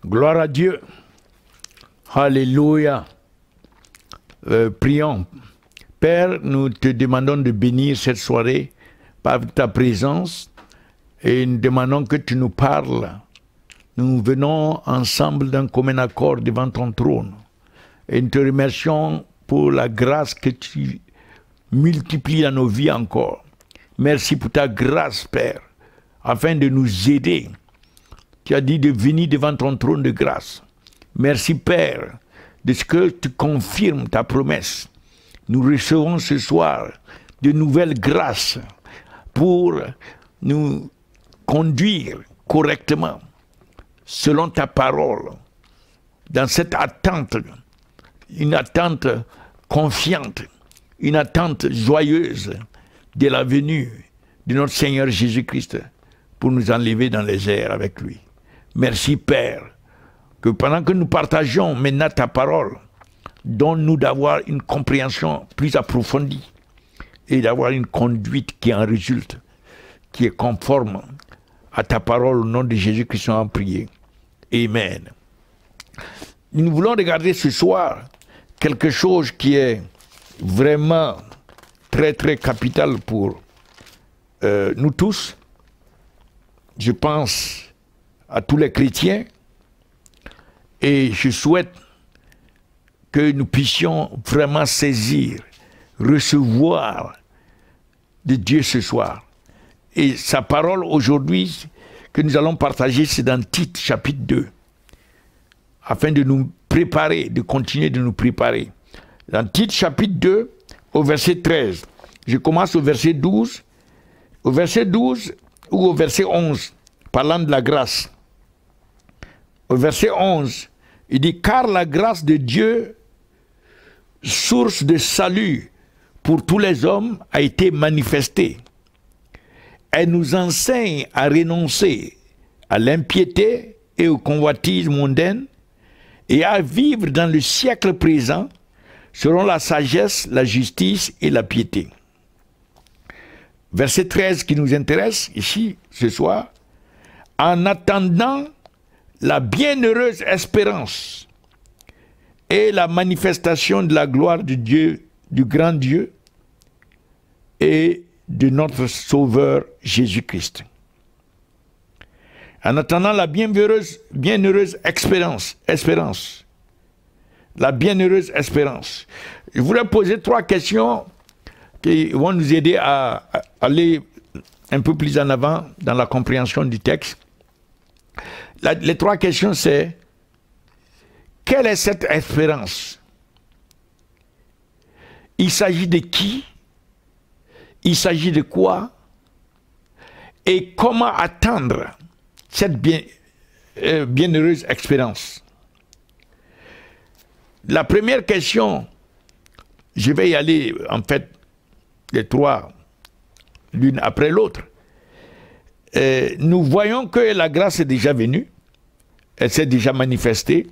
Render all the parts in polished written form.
Gloire à Dieu. Alléluia. Prions. Père, nous te demandons de bénir cette soirée par ta présence et nous demandons que tu nous parles. Nous venons ensemble d'un commun accord devant ton trône et nous te remercions pour la grâce que tu multiplies dans nos vies encore. Merci pour ta grâce, Père, afin de nous aider. Tu as dit de venir devant ton trône de grâce. Merci, Père, de ce que tu confirmes ta promesse. Nous recevons ce soir de nouvelles grâces pour nous conduire correctement selon ta parole, dans cette attente, une attente confiante, une attente joyeuse de la venue de notre Seigneur Jésus-Christ pour nous enlever dans les airs avec lui. Merci, Père, que pendant que nous partageons maintenant ta parole, donne-nous d'avoir une compréhension plus approfondie et d'avoir une conduite qui en résulte, qui est conforme à ta parole au nom de Jésus-Christ en prier. Amen. Nous voulons regarder ce soir quelque chose qui est vraiment très très capital pour nous tous. Je pense à tous les chrétiens et je souhaite que nous puissions vraiment saisir, recevoir de Dieu ce soir. Et sa parole aujourd'hui que nous allons partager, c'est dans Tite chapitre 2, afin de nous préparer, de continuer de nous préparer. Dans Tite chapitre 2, au verset 13, je commence au verset 12, ou au verset 11, parlant de la grâce. Au verset 11, il dit « Car la grâce de Dieu, source de salut pour tous les hommes, a été manifestée. Elle nous enseigne à renoncer à l'impiété et au convoitise mondaine et à vivre dans le siècle présent selon la sagesse, la justice et la piété. » Verset 13 qui nous intéresse ici, ce soir. « En attendant la bienheureuse espérance et la manifestation de la gloire de Dieu, du grand Dieu et de notre Sauveur Jésus-Christ. » En attendant la bienheureuse espérance. La bienheureuse espérance. Je voudrais poser 3 questions qui vont nous aider à aller un peu plus en avant dans la compréhension du texte. Les 3 questions, c'est: quelle est cette espérance? Il s'agit de qui? Il s'agit de quoi? Et comment attendre cette bienheureuse expérience? La première question, je vais y aller en fait les 3, l'une après l'autre. Nous voyons que la grâce est déjà venue, elle s'est déjà manifestée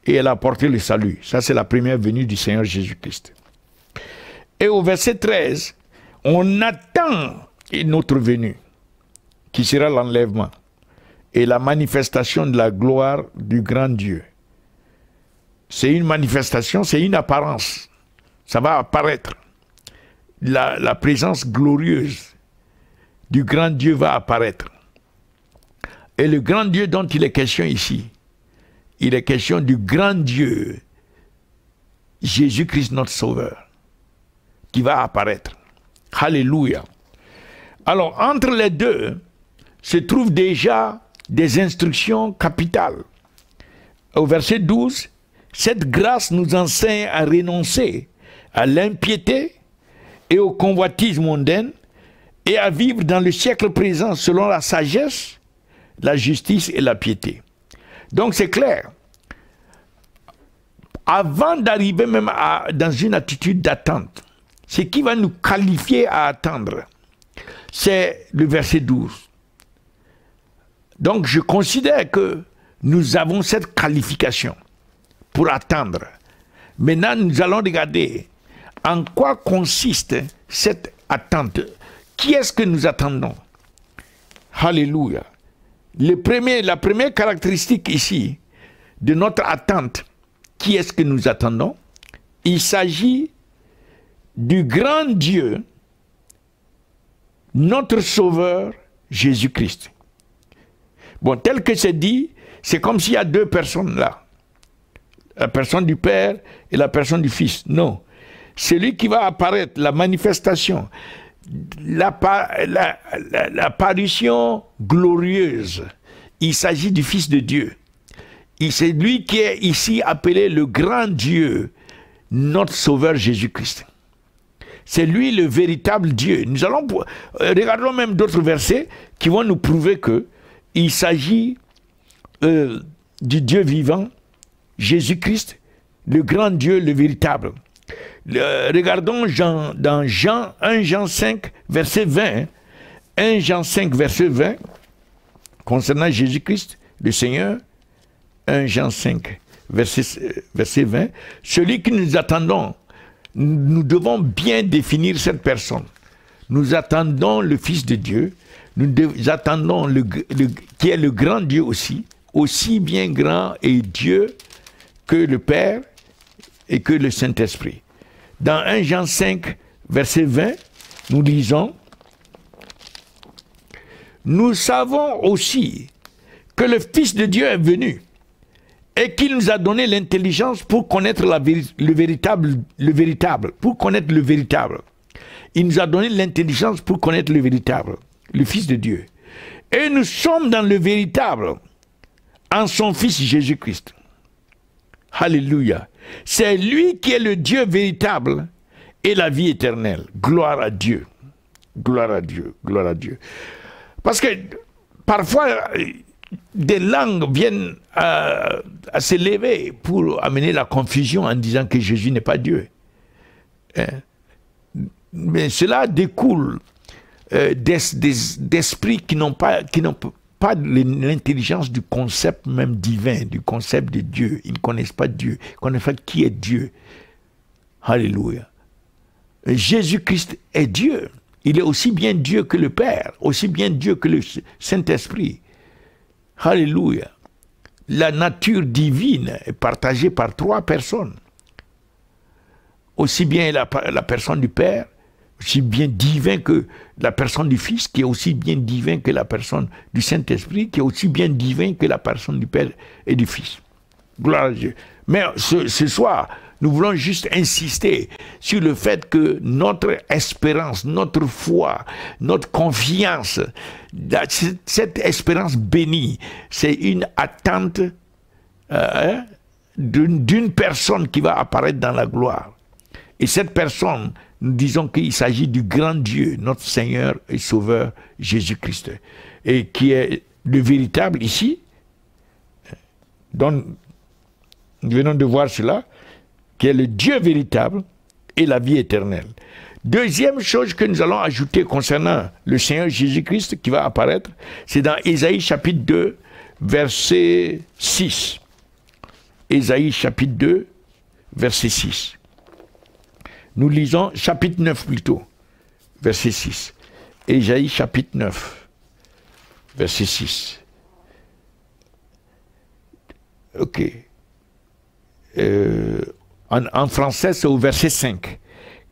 et elle a apporté le salut. Ça, c'est la première venue du Seigneur Jésus-Christ. Et au verset 13, on attend une autre venue, qui sera l'enlèvement et la manifestation de la gloire du grand Dieu. C'est une manifestation, c'est une apparence. Ça va apparaître. La présence glorieuse du grand Dieu va apparaître. Et le grand Dieu dont il est question ici, il est question du grand Dieu, Jésus-Christ notre Sauveur, qui va apparaître. Alléluia. Alors, entre les deux, se trouvent déjà des instructions capitales. Au verset 12, cette grâce nous enseigne à renoncer à l'impiété et au convoitise mondaine et à vivre dans le siècle présent selon la sagesse, la justice et la piété. Donc c'est clair. Avant d'arriver même dans une attitude d'attente, ce qui va nous qualifier à attendre, c'est le verset 12. Donc je considère que nous avons cette qualification pour attendre. Maintenant, nous allons regarder en quoi consiste cette attente. Qui est-ce que nous attendons? Alléluia. La première caractéristique ici, de notre attente, qui est-ce que nous attendons? Il s'agit du grand Dieu, notre Sauveur, Jésus-Christ. Bon, tel que c'est dit, c'est comme s'il y a deux personnes là. La personne du Père et la personne du Fils. Non. Celui qui va apparaître, la manifestation, l'apparition glorieuse, il s'agit du Fils de Dieu. C'est lui qui est ici appelé le grand Dieu, notre Sauveur Jésus-Christ. C'est lui le véritable Dieu. Nous allons, regardons même d'autres versets qui vont nous prouver que il s'agit du Dieu vivant, Jésus-Christ, le grand Dieu, le véritable. Regardons dans 1 Jean 5, verset 20. 1 Jean 5, verset 20, concernant Jésus-Christ, le Seigneur. 1 Jean 5, verset 20. Celui que nous attendons, nous devons bien définir cette personne. Nous attendons le Fils de Dieu. Nous attendons qui est le grand Dieu aussi bien grand et Dieu que le Père et que le Saint-Esprit. Dans 1 Jean 5, verset 20, nous lisons: nous savons aussi que le Fils de Dieu est venu et qu'il nous a donné l'intelligence pour connaître le véritable, pour connaître le véritable. Il nous a donné l'intelligence pour connaître le véritable, le Fils de Dieu. Et nous sommes dans le véritable, en son Fils Jésus-Christ. Alléluia. C'est lui qui est le Dieu véritable et la vie éternelle. Gloire à Dieu. Gloire à Dieu. Gloire à Dieu. Parce que parfois, des langues viennent à s'élever pour amener la confusion en disant que Jésus n'est pas Dieu. Mais cela découle d'esprits qui n'ont pas l'intelligence du concept même divin, du concept de Dieu. Ils ne connaissent pas Dieu, ils ne connaissent pas qui est Dieu. Alléluia. Jésus-Christ est Dieu. Il est aussi bien Dieu que le Père, aussi bien Dieu que le Saint-Esprit. Alléluia. La nature divine est partagée par trois personnes. Aussi bien la personne du Père, aussi bien divin que la personne du Fils, qui est aussi bien divin que la personne du Saint-Esprit, qui est aussi bien divin que la personne du Père et du Fils. Gloire à Dieu. Mais ce soir, nous voulons juste insister sur le fait que notre espérance, notre foi, notre confiance, cette espérance bénie, c'est une attente d'une personne qui va apparaître dans la gloire. Et cette personne, nous disons qu'il s'agit du grand Dieu, notre Seigneur et Sauveur Jésus-Christ, et qui est le véritable ici, dont nous venons de voir cela, qui est le Dieu véritable et la vie éternelle. Deuxième chose que nous allons ajouter concernant le Seigneur Jésus-Christ qui va apparaître, c'est dans Ésaïe chapitre 2, verset 6. Ésaïe chapitre 2, verset 6. Nous lisons chapitre 9 plutôt, verset 6. Ésaïe chapitre 9, verset 6. Ok. En français, c'est au verset 5.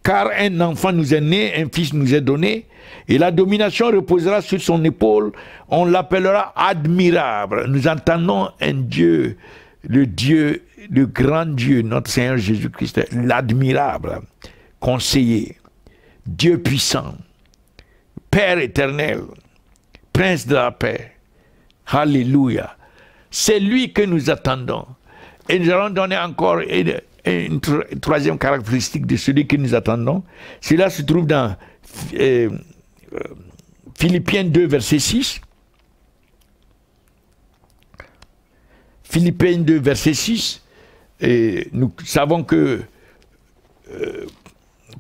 Car un enfant nous est né, un fils nous est donné, et la domination reposera sur son épaule, on l'appellera admirable. Nous entendons un Dieu, le grand Dieu, notre Seigneur Jésus-Christ, l'admirable, conseiller, Dieu puissant, Père éternel, Prince de la paix. Alléluia. C'est lui que nous attendons. Et nous allons donner encore une troisième caractéristique de celui que nous attendons. Cela se trouve dans Philippiens 2, verset 6. Philippiens 2, verset 6. Et nous savons que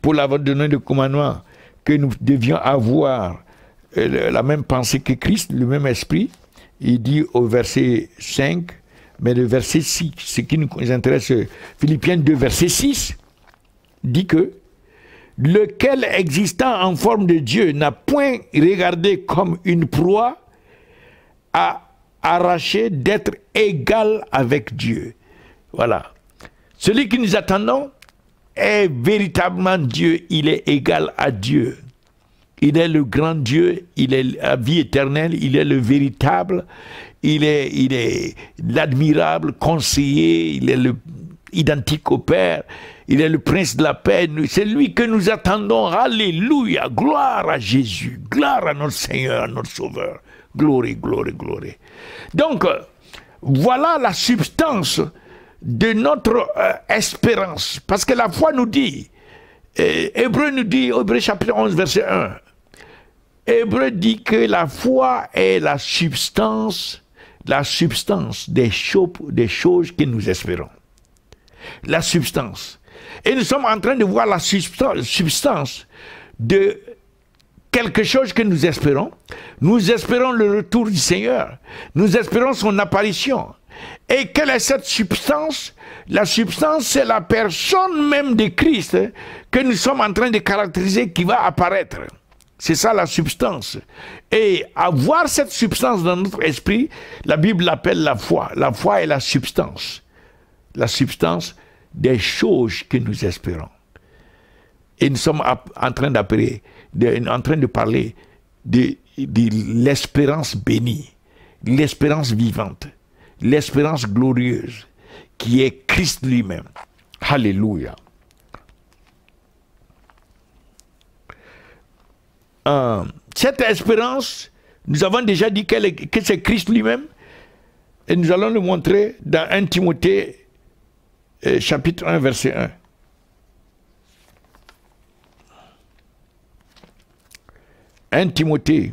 pour l'avoir donné le commandement, que nous devions avoir la même pensée que Christ, le même esprit. Il dit au verset 5, mais le verset 6, ce qui nous intéresse, Philippiens 2, verset 6, dit que lequel existant en forme de Dieu n'a point regardé comme une proie à arraché d'être égal avec Dieu. Voilà. Celui que nous attendons est véritablement Dieu. Il est égal à Dieu. Il est le grand Dieu, il est la vie éternelle, il est le véritable, il est l'admirable conseiller, il est identique au Père, il est le prince de la paix. C'est lui que nous attendons. Alléluia, gloire à Jésus, gloire à notre Seigneur, à notre Sauveur. Gloire, gloire, gloire. Donc, voilà la substance de notre espérance. Parce que la foi nous dit, Hébreu nous dit, Hébreu chapitre 11, verset 1, Hébreu dit que la foi est la substance des choses que nous espérons. La substance. Et nous sommes en train de voir la substance de quelque chose que nous espérons. Nous espérons le retour du Seigneur. Nous espérons son apparition. Et quelle est cette substance? La substance, c'est la personne même de Christ que nous sommes en train de caractériser qui va apparaître. C'est ça la substance. Et avoir cette substance dans notre esprit, la Bible l'appelle la foi. La foi est la substance. La substance des choses que nous espérons. Et nous sommes en train de parler de l'espérance bénie, l'espérance vivante, l'espérance glorieuse, qui est Christ lui-même. Alléluia. Cette espérance, nous avons déjà dit que c'est Christ lui-même, et nous allons le montrer dans 1 Timothée chapitre 1 verset 1. 1 Timothée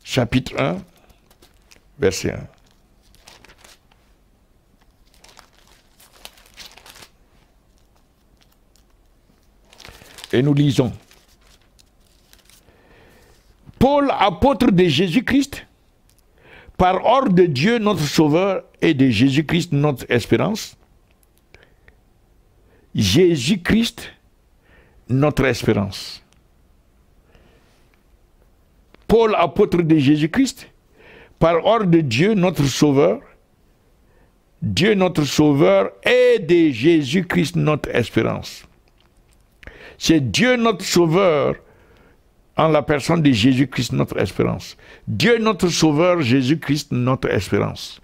chapitre 1 verset 1. Et nous lisons. Paul, apôtre de Jésus-Christ, par ordre de Dieu notre Sauveur et de Jésus-Christ notre espérance. Jésus-Christ notre espérance. Paul, apôtre de Jésus-Christ, par ordre de Dieu notre Sauveur, Dieu notre Sauveur et de Jésus-Christ notre espérance. C'est Dieu notre Sauveur en la personne de Jésus-Christ notre espérance. Dieu notre Sauveur, Jésus-Christ notre espérance.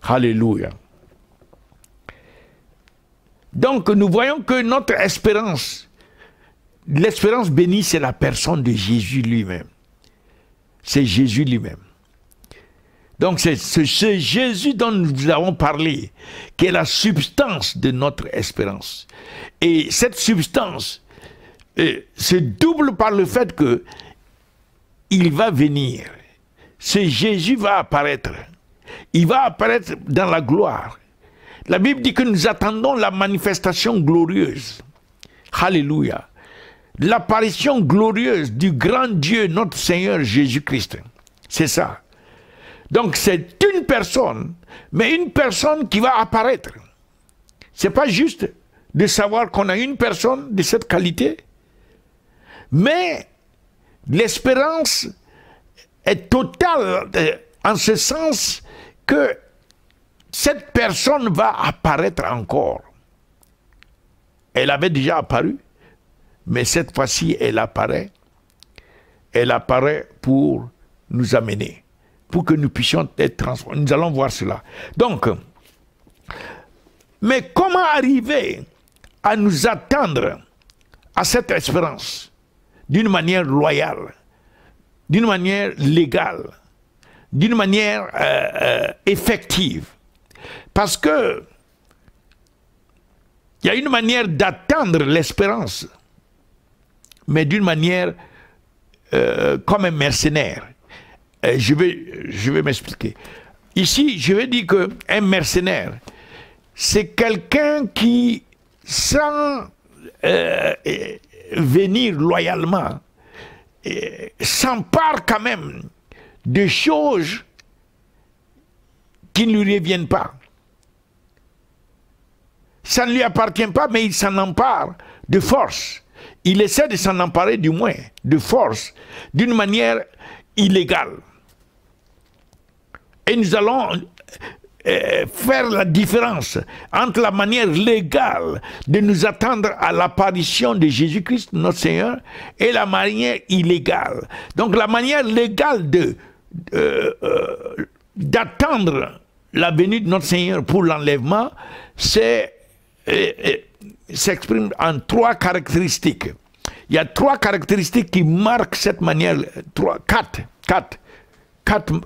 Alléluia. Donc nous voyons que notre espérance, l'espérance bénie, c'est la personne de Jésus lui-même. C'est Jésus lui-même. Donc c'est ce Jésus dont nous avons parlé, qui est la substance de notre espérance. Et cette substance se double par le fait que il va venir. Ce Jésus va apparaître. Il va apparaître dans la gloire. La Bible dit que nous attendons la manifestation glorieuse. Alléluia. L'apparition glorieuse du grand Dieu, notre Seigneur Jésus-Christ. C'est ça. Donc c'est une personne, mais une personne qui va apparaître. C'est pas juste de savoir qu'on a une personne de cette qualité, mais l'espérance est totale en ce sens que cette personne va apparaître encore. Elle avait déjà apparu, mais cette fois-ci elle apparaît. Elle apparaît pour nous amener, pour que nous puissions être transformés. Nous allons voir cela. Donc, mais comment arriver à nous attendre à cette espérance d'une manière loyale, d'une manière légale, d'une manière effective? Parce que il y a une manière d'attendre l'espérance, mais d'une manière comme un mercenaire. Je vais m'expliquer. Ici, je vais dire qu'un mercenaire, c'est quelqu'un qui, sans venir loyalement, s'empare quand même de choses qui ne lui reviennent pas. Ça ne lui appartient pas, mais il s'en empare de force. Il essaie de s'en emparer du moins, de force, d'une manière illégale. Et nous allons faire la différence entre la manière légale de nous attendre à l'apparition de Jésus-Christ, notre Seigneur, et la manière illégale. Donc la manière légale d'attendre la venue de notre Seigneur pour l'enlèvement, s'exprime en 3 caractéristiques. Il y a 3 caractéristiques qui marquent cette manière, 4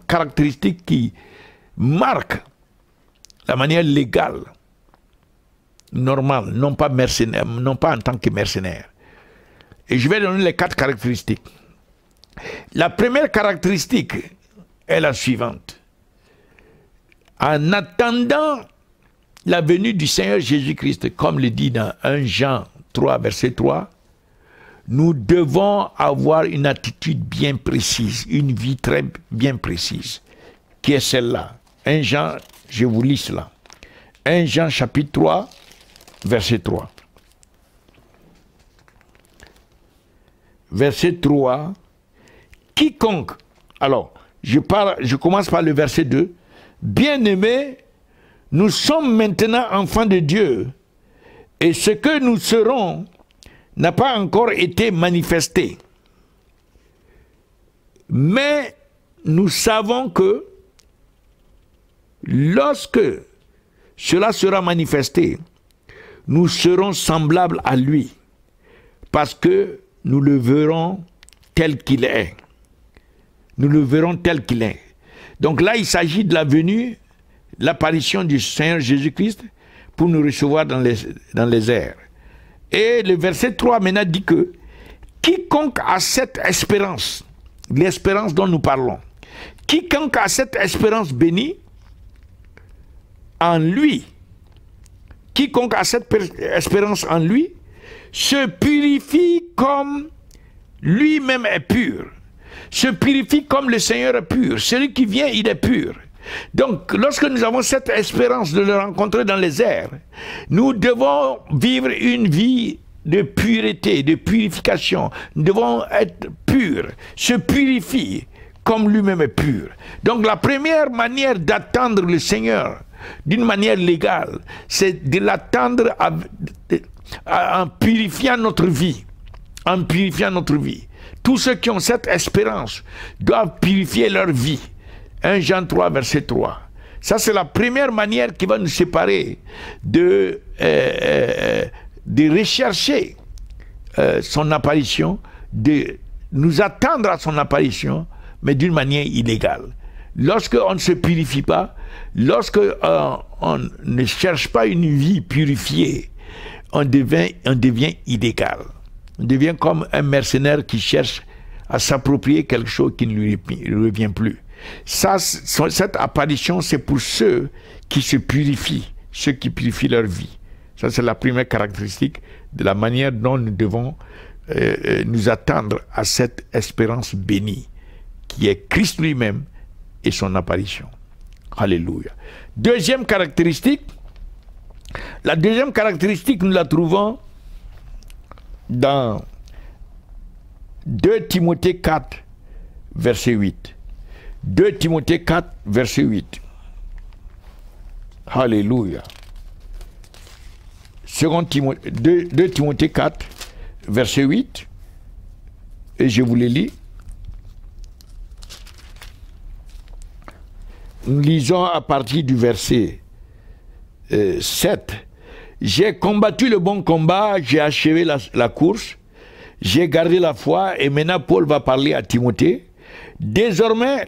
caractéristiques qui marquent la manière légale, normale, non pas mercenaire, non pas en tant que mercenaire. Et je vais donner les 4 caractéristiques. La première caractéristique est la suivante. En attendant la venue du Seigneur Jésus-Christ, comme le dit dans 1 Jean 3, verset 3, nous devons avoir une attitude bien précise, une vie très bien précise, qui est celle-là. 1 Jean, je vous lis cela. 1 Jean chapitre 3, verset 3. Verset 3. Quiconque, alors, je commence par le verset 2. Bien-aimés, nous sommes maintenant enfants de Dieu, et ce que nous serons n'a pas encore été manifesté. Mais nous savons que lorsque cela sera manifesté, nous serons semblables à lui, parce que nous le verrons tel qu'il est. Nous le verrons tel qu'il est. Donc là, il s'agit de la venue, l'apparition du Seigneur Jésus-Christ pour nous recevoir dans les airs. Et le verset 3 maintenant dit que quiconque a cette espérance, l'espérance dont nous parlons, quiconque a cette espérance bénie en lui, quiconque a cette espérance en lui, se purifie comme lui-même est pur. Se purifie comme le Seigneur est pur. Celui qui vient, il est pur. Donc, lorsque nous avons cette espérance de le rencontrer dans les airs, nous devons vivre une vie de pureté, de purification. Nous devons être purs, se purifier comme lui-même est pur. Donc, la première manière d'attendre le Seigneur d'une manière légale, c'est de l'attendre en purifiant notre vie. En purifiant notre vie. Tous ceux qui ont cette espérance doivent purifier leur vie. 1 Jean 3, verset 3. Ça, c'est la première manière qui va nous séparer de rechercher son apparition, de nous attendre à son apparition, mais d'une manière illégale. Lorsqu'on ne se purifie pas, lorsqu'on ne cherche pas une vie purifiée, on devient illégal. On devient comme un mercenaire qui cherche à s'approprier quelque chose qui ne lui revient plus. Ça, cette apparition, c'est pour ceux qui se purifient, ceux qui purifient leur vie. Ça, c'est la première caractéristique de la manière dont nous devons nous attendre à cette espérance bénie, qui est Christ lui-même et son apparition. Alléluia. Deuxième caractéristique, la deuxième caractéristique, nous la trouvons dans 2 Timothée 4, verset 8. 2 Timothée 4, verset 8. Alléluia. 2 Timothée 4, verset 8. Et je vous le lis. Nous lisons à partir du verset 7. J'ai combattu le bon combat, j'ai achevé la course, j'ai gardé la foi, et maintenant Paul va parler à Timothée. Désormais,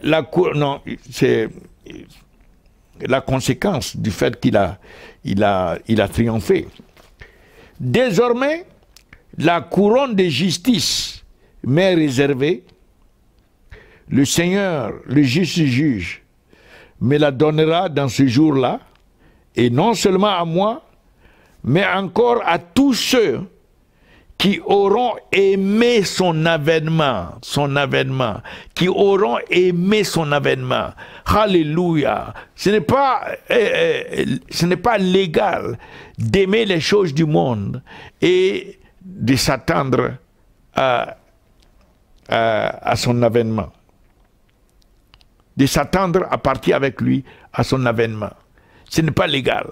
c'est la conséquence du fait qu'il a triomphé. Désormais, la couronne de justice m'est réservée. Le Seigneur, le juste juge, me la donnera dans ce jour-là, et non seulement à moi, mais encore à tous ceux qui auront aimé son avènement, qui auront aimé son avènement. Alléluia. Ce n'est pas légal d'aimer les choses du monde et de s'attendre à son avènement. de s'attendre à partir avec lui à son avènement. Ce n'est pas légal.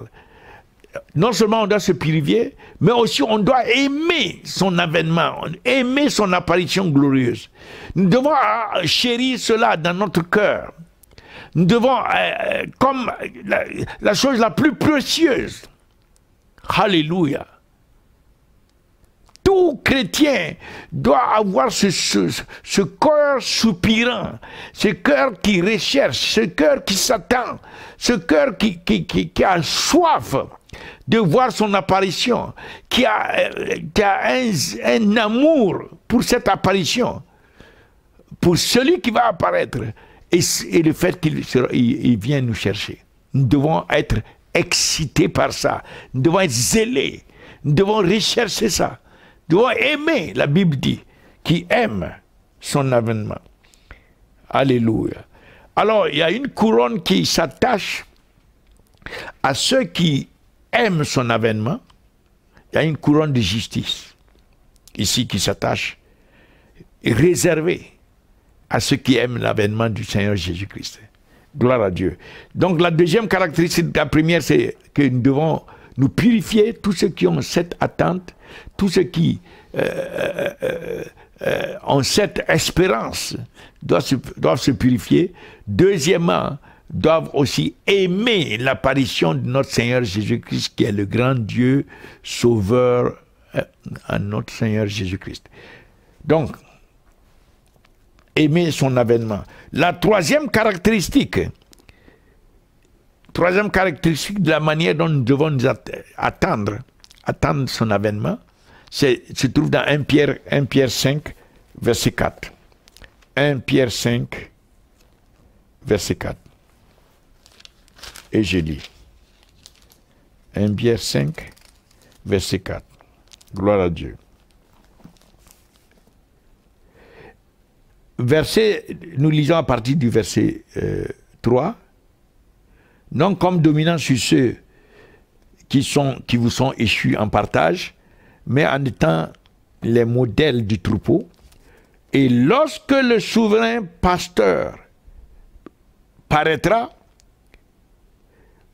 Non seulement on doit se purifier, mais aussi on doit aimer son avènement, aimer son apparition glorieuse. Nous devons chérir cela dans notre cœur. Nous devons, comme la chose la plus précieuse, alléluia. Tout chrétien doit avoir ce cœur soupirant, ce cœur qui recherche, ce cœur qui s'attend, ce cœur qui a soif de voir son apparition, qui a un amour pour cette apparition, pour celui qui va apparaître, et le fait qu'il vient nous chercher. Nous devons être excités par ça, nous devons être zélés, nous devons rechercher ça. Nous devons aimer, la Bible dit, qui aime son avènement. Alléluia. Alors, il y a une couronne qui s'attache à ceux qui aiment son avènement. Il y a une couronne de justice, ici, qui s'attache, réservée à ceux qui aiment l'avènement du Seigneur Jésus-Christ. Gloire à Dieu. Donc, la deuxième caractéristique, la première, c'est que nous devons nous purifier, tous ceux qui ont cette attente, tous ceux qui ont cette espérance doivent se purifier. Deuxièmement, doivent aussi aimer l'apparition de notre Seigneur Jésus-Christ, qui est le grand Dieu sauveur à notre Seigneur Jésus-Christ. Donc, aimer son avènement. La troisième caractéristique de la manière dont nous devons nous attendre son avènement, se trouve dans 1 Pierre 5, verset 4. 1 Pierre 5, verset 4. Et je lis. 1 Pierre 5, verset 4. Gloire à Dieu. Nous lisons à partir du verset 3. Non comme dominant sur ceux qui vous sont échus en partage, mais en étant les modèles du troupeau. Et lorsque le souverain pasteur paraîtra,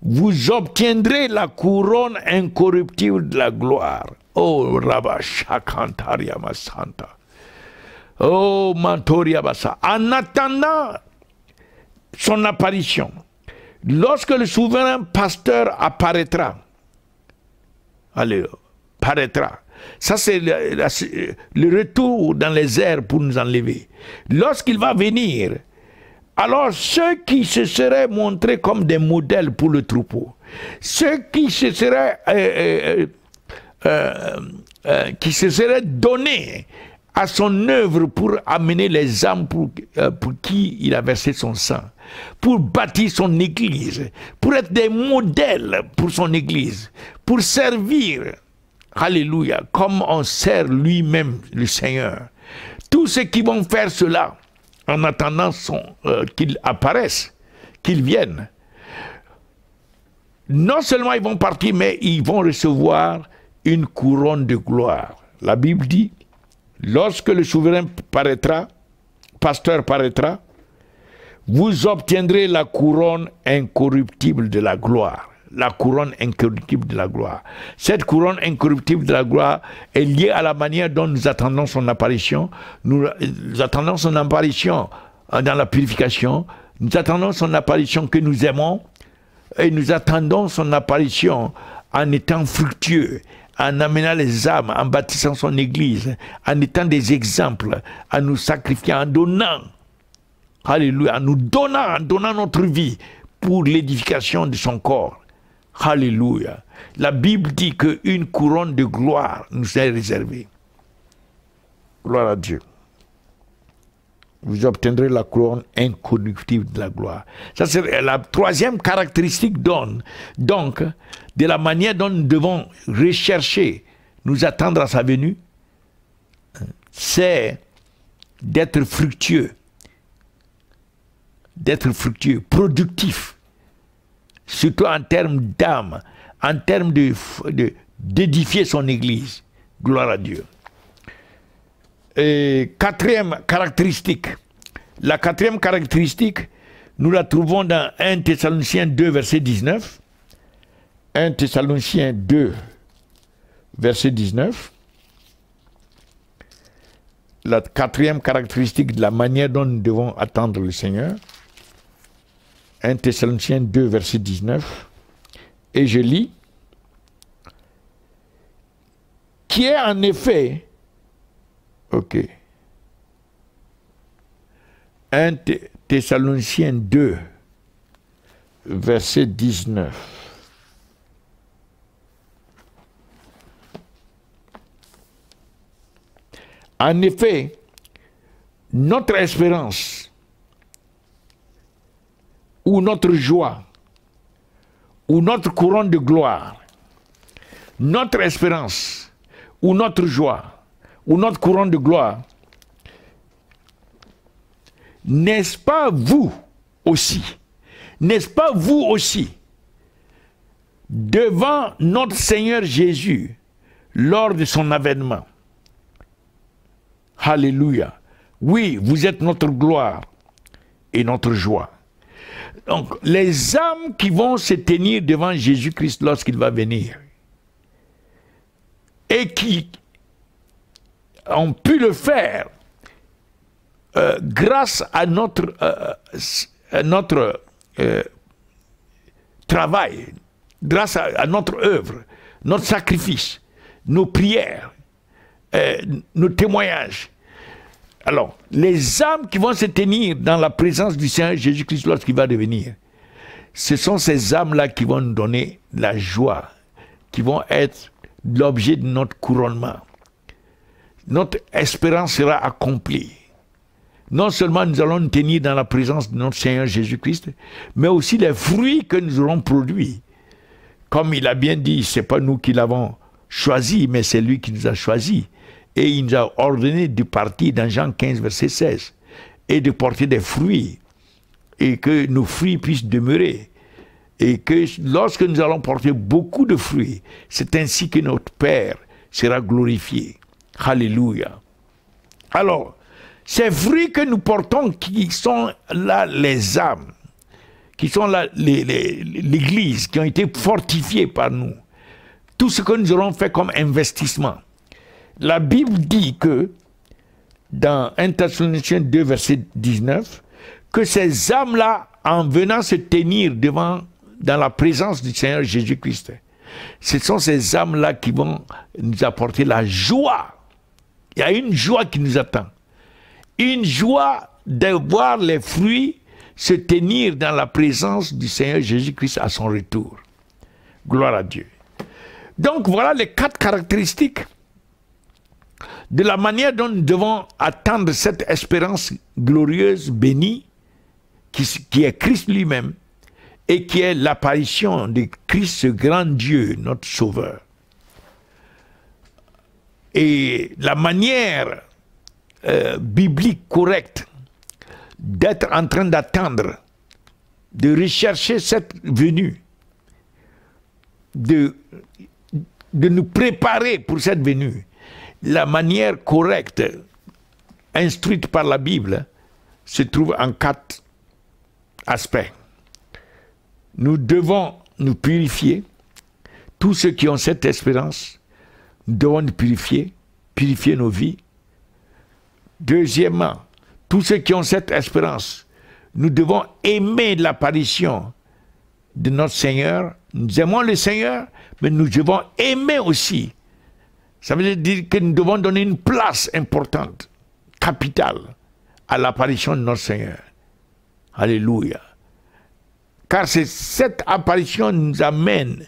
vous obtiendrez la couronne incorruptible de la gloire. Oh, Rabba Shakantaria Masanta. Oh, Mantoria Bassa. En attendant son apparition, lorsque le souverain pasteur apparaîtra, allez, paraîtra. Ça, c'est le retour dans les airs pour nous enlever. Lorsqu'il va venir, alors ceux qui se seraient montrés comme des modèles pour le troupeau, ceux qui se seraient donnés à son œuvre pour amener les âmes pour qui il a versé son sang, pour bâtir son église, pour être des modèles pour son église, pour servir, alléluia, comme on sert lui-même le Seigneur. Tous ceux qui vont faire cela, en attendant qu'il apparaisse, qu'il vienne, non seulement ils vont partir, mais ils vont recevoir une couronne de gloire. La Bible dit, lorsque le souverain paraîtra, pasteur paraîtra, vous obtiendrez la couronne incorruptible de la gloire. La couronne incorruptible de la gloire. Cette couronne incorruptible de la gloire est liée à la manière dont nous attendons son apparition. Nous attendons son apparition dans la purification. Nous attendons son apparition que nous aimons. Et nous attendons son apparition en étant fructueux, en amenant les âmes, en bâtissant son église, en étant des exemples, en nous sacrifiant, en donnant, alléluia, en nous donnant, en donnant notre vie pour l'édification de son corps. Alléluia. La Bible dit qu'une couronne de gloire nous est réservée. Gloire à Dieu. Vous obtiendrez la couronne incorruptible de la gloire. Ça, c'est la troisième caractéristique donc de la manière dont nous devons rechercher, nous attendre à sa venue, c'est d'être fructueux, productif, surtout en termes d'âme, en termes d'édifier son église. Gloire à Dieu. Et quatrième caractéristique, la quatrième caractéristique, Nous la trouvons dans 1 Thessaloniciens 2, verset 19. 1 Thessaloniciens 2, verset 19. La quatrième caractéristique de la manière dont nous devons attendre le Seigneur. 1 Thessaloniciens 2, verset 19. Et je lis. Qui est en effet, ok, 1 Thessaloniciens 2, verset 19. En effet, notre espérance ou notre joie ou notre couronne de gloire, notre espérance ou notre joie ou notre couronne de gloire, n'est-ce pas vous aussi, n'est-ce pas vous aussi, devant notre Seigneur Jésus, lors de son avènement? Alléluia. Oui, vous êtes notre gloire et notre joie. Donc, les âmes qui vont se tenir devant Jésus-Christ lorsqu'il va venir et qui ont pu le faire grâce à notre travail, grâce à notre œuvre, notre sacrifice, nos prières, nos témoignages. Alors, les âmes qui vont se tenir dans la présence du Seigneur Jésus-Christ lorsqu'il va revenir, ce sont ces âmes-là qui vont nous donner la joie, qui vont être l'objet de notre couronnement. Notre espérance sera accomplie. Non seulement nous allons nous tenir dans la présence de notre Seigneur Jésus-Christ, mais aussi les fruits que nous aurons produits. Comme il a bien dit, ce n'est pas nous qui l'avons choisi, mais c'est lui qui nous a choisis. Et il nous a ordonné de partir dans Jean 15, verset 16, et de porter des fruits, et que nos fruits puissent demeurer. Et que lorsque nous allons porter beaucoup de fruits, c'est ainsi que notre Père sera glorifié. Alléluia. Alors, ces fruits que nous portons, qui sont là les âmes, qui sont là l'Église, qui ont été fortifiées par nous, tout ce que nous aurons fait comme investissement. La Bible dit que, dans 1 Thessaloniciens 2, verset 19, que ces âmes-là, en venant se tenir dans la présence du Seigneur Jésus-Christ, ce sont ces âmes-là qui vont nous apporter la joie. Il y a une joie qui nous attend. Une joie de voir les fruits se tenir dans la présence du Seigneur Jésus-Christ à son retour. Gloire à Dieu. Donc voilà les 4 caractéristiques de la manière dont nous devons attendre cette espérance glorieuse, bénie, qui est Christ lui-même, et qui est l'apparition de Christ, ce grand Dieu, notre Sauveur. Et la manière biblique correcte d'être en train d'attendre, de rechercher cette venue, de nous préparer pour cette venue, la manière correcte, instruite par la Bible, se trouve en 4 aspects. Nous devons nous purifier. Tous ceux qui ont cette espérance, nous devons nous purifier nos vies. Deuxièmement, tous ceux qui ont cette espérance, nous devons aimer l'apparition de notre Seigneur. Nous aimons le Seigneur, mais nous devons aimer aussi. Ça veut dire que nous devons donner une place importante, capitale, à l'apparition de notre Seigneur. Alléluia. Car c'est cette apparition qui nous amène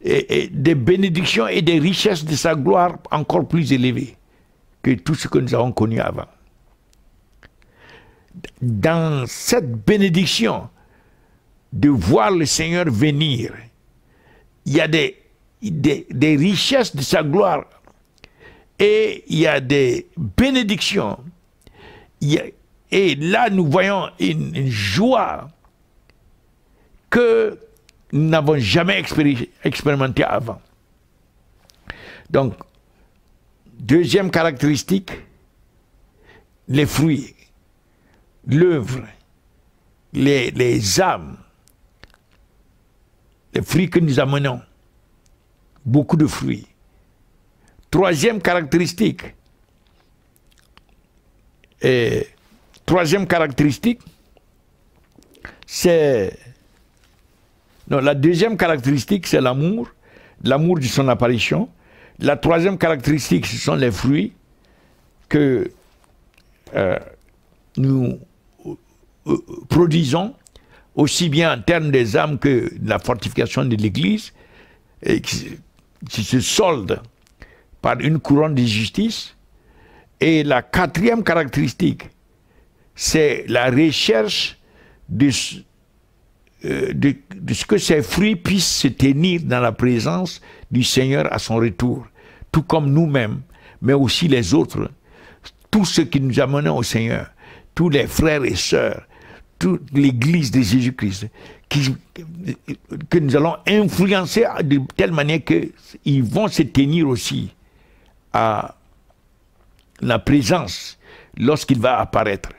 des bénédictions et des richesses de sa gloire encore plus élevées que tout ce que nous avons connu avant. Dans cette bénédiction de voir le Seigneur venir, il y a des richesses de sa gloire et il y a des bénédictions. Et là, nous voyons une joie que nous n'avons jamais expérimenté avant. Donc, deuxième caractéristique, les fruits, l'œuvre, les âmes, les fruits que nous amenons, beaucoup de fruits. Troisième caractéristique, c'est... Non, la deuxième caractéristique, c'est l'amour de son apparition. La troisième caractéristique, ce sont les fruits que nous produisons, aussi bien en termes des âmes que de la fortification de l'Église, et qui se solde par une couronne de justice. Et la quatrième caractéristique, c'est la recherche de ce que ces fruits puissent se tenir dans la présence du Seigneur à son retour, tout comme nous-mêmes, mais aussi les autres, tous ceux qui nous amènent au Seigneur, tous les frères et sœurs, toute l'Église de Jésus-Christ, que nous allons influencer de telle manière qu'ils vont se tenir aussi à la présence lorsqu'il va apparaître.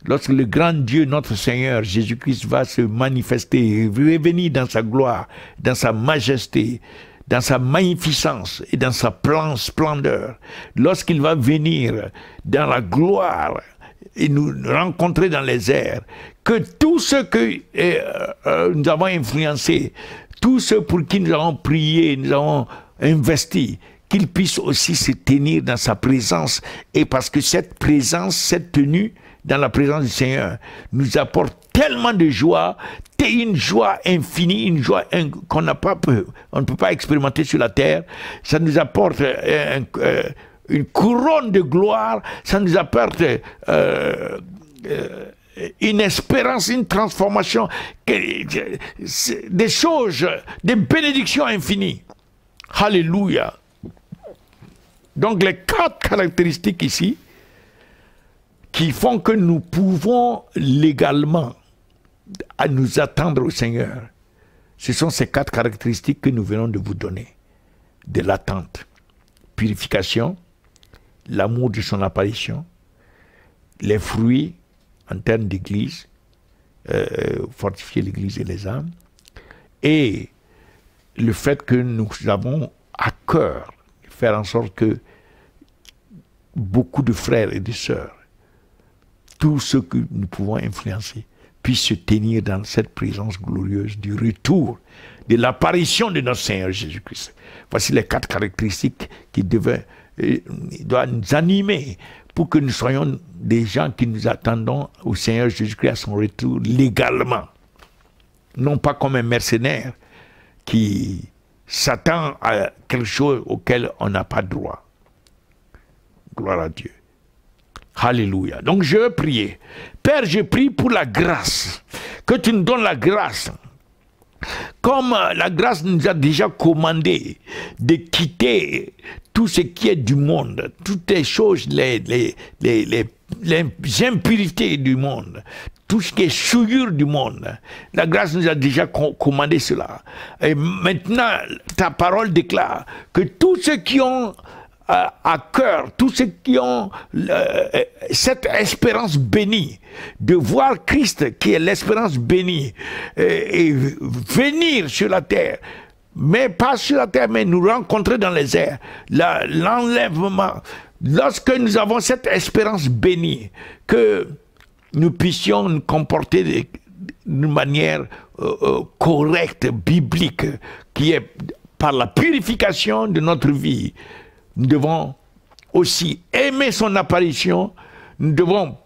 Lorsque le grand Dieu, notre Seigneur Jésus-Christ, va se manifester, revenir dans sa gloire, dans sa majesté, dans sa magnificence et dans sa splendeur, lorsqu'il va venir dans la gloire et nous rencontrer dans les airs, que tous ceux que nous avons influencés, tous ceux pour qui nous avons prié, nous avons investi, qu'ils puissent aussi se tenir dans sa présence, et parce que cette présence, cette tenue dans la présence du Seigneur nous apporte tellement de joie, une joie infinie, une joie qu'on n'a pas, on ne peut pas expérimenter sur la terre. Ça nous apporte une couronne de gloire, ça nous apporte une espérance, une transformation, des choses, des bénédictions infinies. Alléluia. Donc les 4 caractéristiques ici qui font que nous pouvons légalement à nous attendre au Seigneur, ce sont ces 4 caractéristiques que nous venons de vous donner. De l'attente, purification, l'amour de son apparition, les fruits en termes d'église, fortifier l'église et les âmes, et le fait que nous avons à cœur de faire en sorte que beaucoup de frères et de sœurs, tous ceux que nous pouvons influencer, puissent se tenir dans cette présence glorieuse du retour, de l'apparition de notre Seigneur Jésus-Christ. Voici les 4 caractéristiques qui doivent nous animer pour que nous soyons des gens qui nous attendons au Seigneur Jésus-Christ à son retour légalement. Non pas comme un mercenaire qui s'attend à quelque chose auquel on n'a pas droit. Gloire à Dieu. Alléluia. Donc je veux prier. Père, je prie pour la grâce. Que tu nous donnes la grâce. Comme la grâce nous a déjà commandé de quitter tout ce qui est du monde, toutes les choses, les impurités du monde, tout ce qui est souillure du monde. La grâce nous a déjà commandé cela. Et maintenant, ta parole déclare que tous ceux qui ont à cœur, tous ceux qui ont cette espérance bénie de voir Christ qui est l'espérance bénie et venir sur la terre, mais pas sur la terre, mais nous rencontrer dans les airs, l'enlèvement, lorsque nous avons cette espérance bénie, que nous puissions nous comporter d'une manière correcte, biblique, qui est par la purification de notre vie. Nous devons aussi aimer son apparition, nous devons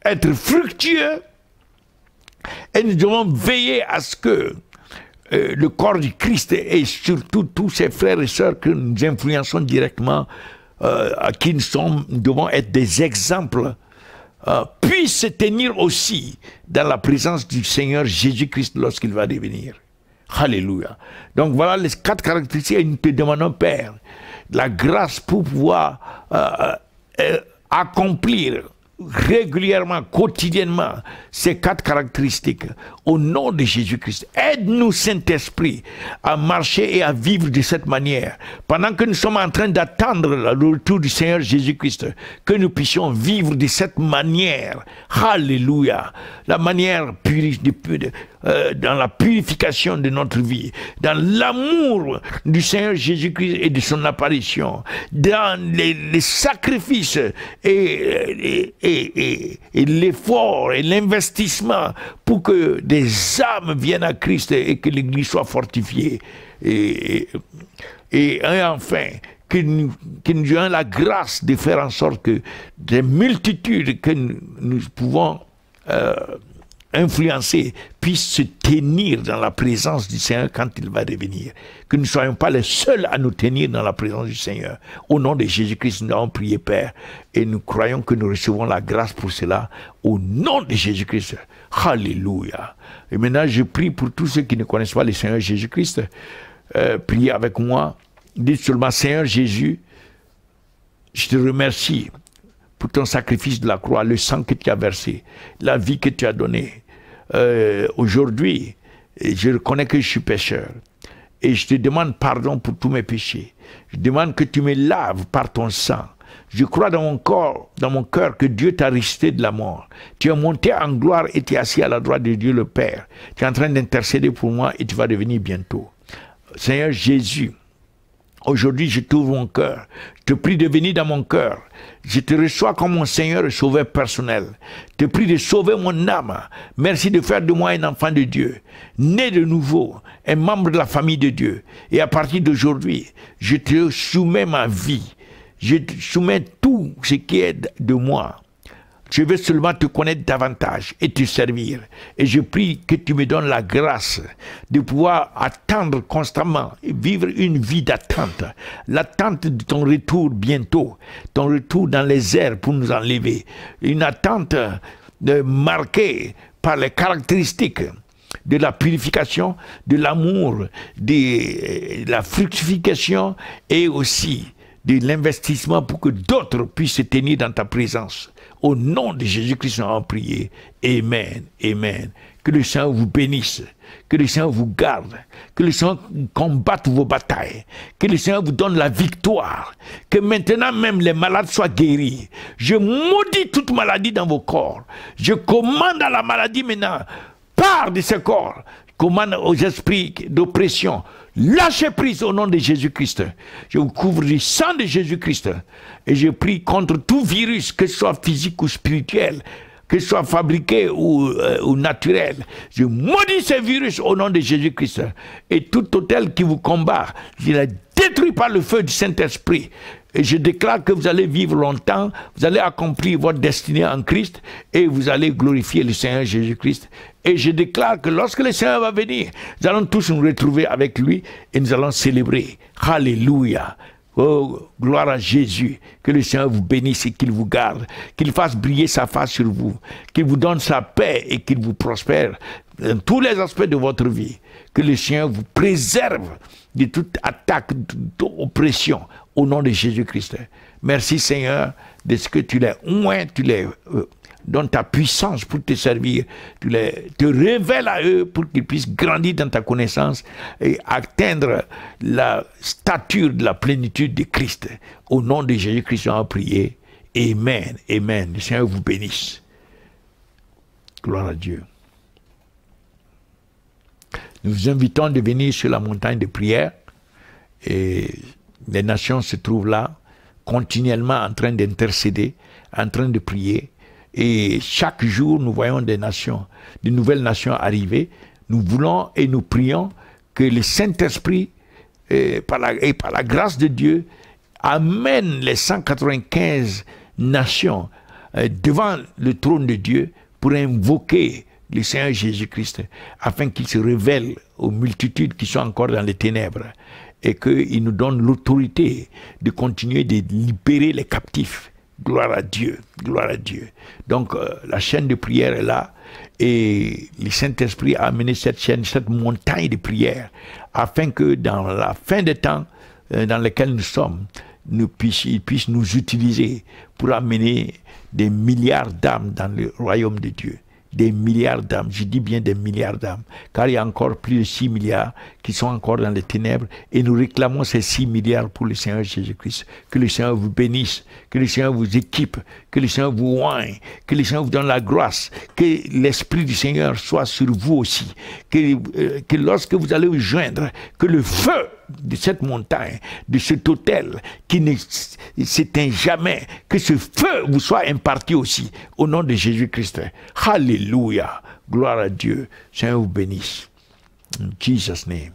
être fructueux et nous devons veiller à ce que le corps du Christ et surtout tous ses frères et sœurs que nous influençons directement, à qui nous devons être des exemples, puissent se tenir aussi dans la présence du Seigneur Jésus-Christ lorsqu'il va revenir. Alléluia. Donc voilà les 4 caractéristiques et nous te demandons, Père, la grâce pour pouvoir accomplir régulièrement, quotidiennement, ces 4 caractéristiques. Au nom de Jésus-Christ, aide-nous, Saint-Esprit, à marcher et à vivre de cette manière. Pendant que nous sommes en train d'attendre le retour du Seigneur Jésus-Christ, que nous puissions vivre de cette manière. Alléluia. La manière dans la purification de notre vie, dans l'amour du Seigneur Jésus-Christ et de son apparition, dans les sacrifices et l'effort et l'investissement pour que des âmes viennent à Christ et que l'Église soit fortifiée. Et enfin, que nous ayons la grâce de faire en sorte que des multitudes que nous pouvons influencer puissent se tenir dans la présence du Seigneur quand il va revenir. Que nous ne soyons pas les seuls à nous tenir dans la présence du Seigneur. Au nom de Jésus-Christ, nous avons prié, Père, et nous croyons que nous recevons la grâce pour cela. Au nom de Jésus-Christ. Alléluia. Et maintenant, je prie pour tous ceux qui ne connaissent pas le Seigneur Jésus-Christ. Priez avec moi. Dites seulement, Seigneur Jésus, je te remercie pour ton sacrifice de la croix, le sang que tu as versé, la vie que tu as donnée. Aujourd'hui, je reconnais que je suis pécheur. Et je te demande pardon pour tous mes péchés. Je demande que tu me laves par ton sang. Je crois dans mon corps, dans mon cœur, que Dieu t'a ressuscité de la mort. Tu es monté en gloire et tu es assis à la droite de Dieu le Père. Tu es en train d'intercéder pour moi et tu vas revenir bientôt. Seigneur Jésus, aujourd'hui, je t'ouvre mon cœur. Je te prie de venir dans mon cœur. Je te reçois comme mon Seigneur et Sauveur personnel. Je te prie de sauver mon âme. Merci de faire de moi un enfant de Dieu, né de nouveau, un membre de la famille de Dieu. Et à partir d'aujourd'hui, je te soumets ma vie. Je te soumets tout ce qui est de moi. Je veux seulement te connaître davantage et te servir. Et je prie que tu me donnes la grâce de pouvoir attendre constamment et vivre une vie d'attente. L'attente de ton retour bientôt. Ton retour dans les airs pour nous enlever. Une attente marquée par les caractéristiques de la purification, de l'amour, de la fructification et aussi de l'investissement pour que d'autres puissent se tenir dans ta présence. Au nom de Jésus-Christ, nous avons prié. Amen. Amen. Que le Seigneur vous bénisse. Que le Seigneur vous garde. Que le Seigneur combatte vos batailles. Que le Seigneur vous donne la victoire. Que maintenant même les malades soient guéris. Je maudis toute maladie dans vos corps. Je commande à la maladie maintenant. Pars de ce corps. Commande aux esprits d'oppression. Lâchez prise au nom de Jésus-Christ. Je vous couvre du sang de Jésus-Christ. Et je prie contre tout virus, que ce soit physique ou spirituel, que ce soit fabriqué ou naturel. Je maudis ces virus au nom de Jésus-Christ. Et tout hôtel qui vous combat, je les détruis par le feu du Saint-Esprit. Et je déclare que vous allez vivre longtemps, vous allez accomplir votre destinée en Christ et vous allez glorifier le Seigneur Jésus-Christ. Et je déclare que lorsque le Seigneur va venir, nous allons tous nous retrouver avec lui et nous allons célébrer. Alléluia. Oh, gloire à Jésus. Que le Seigneur vous bénisse et qu'il vous garde. Qu'il fasse briller sa face sur vous. Qu'il vous donne sa paix et qu'il vous prospère dans tous les aspects de votre vie. Que le Seigneur vous préserve de toute attaque, de toute oppression au nom de Jésus-Christ. Merci Seigneur de ce que tu les oins, tu les donnes ta puissance pour te servir, tu te révèles à eux pour qu'ils puissent grandir dans ta connaissance et atteindre la stature de la plénitude de Christ. Au nom de Jésus-Christ, nous avons prié. Amen. Amen. Le Seigneur vous bénisse. Gloire à Dieu. Nous vous invitons de venir sur la montagne de prière et les nations se trouvent là, continuellement en train d'intercéder, en train de prier. Et chaque jour, nous voyons des nations, de nouvelles nations arriver. Nous voulons et nous prions que le Saint-Esprit, par la grâce de Dieu, amène les 195 nations devant le trône de Dieu pour invoquer le Seigneur Jésus-Christ, afin qu'il se révèle aux multitudes qui sont encore dans les ténèbres et qu'il nous donne l'autorité de continuer de libérer les captifs. Gloire à Dieu, gloire à Dieu. Donc la chaîne de prière est là et le Saint-Esprit a amené cette chaîne, cette montagne de prière, afin que dans la fin des temps dans lesquels nous sommes, il puisse nous utiliser pour amener des milliards d'âmes dans le royaume de Dieu. des milliards d'âmes. Je dis bien des milliards d'âmes, car il y a encore plus de 6 milliards qui sont encore dans les ténèbres, et nous réclamons ces 6 milliards pour le Seigneur Jésus-Christ. Que le Seigneur vous bénisse, que le Seigneur vous équipe, que le Seigneur vous oigne, que le Seigneur vous donne la grâce, que l'Esprit du Seigneur soit sur vous aussi, que lorsque vous allez vous joindre, que le feu de cette montagne, de cet autel qui ne s'éteint jamais, que ce feu vous soit imparti aussi au nom de Jésus-Christ. Alléluia, gloire à Dieu. Seigneur vous bénisse. In Jesus' name.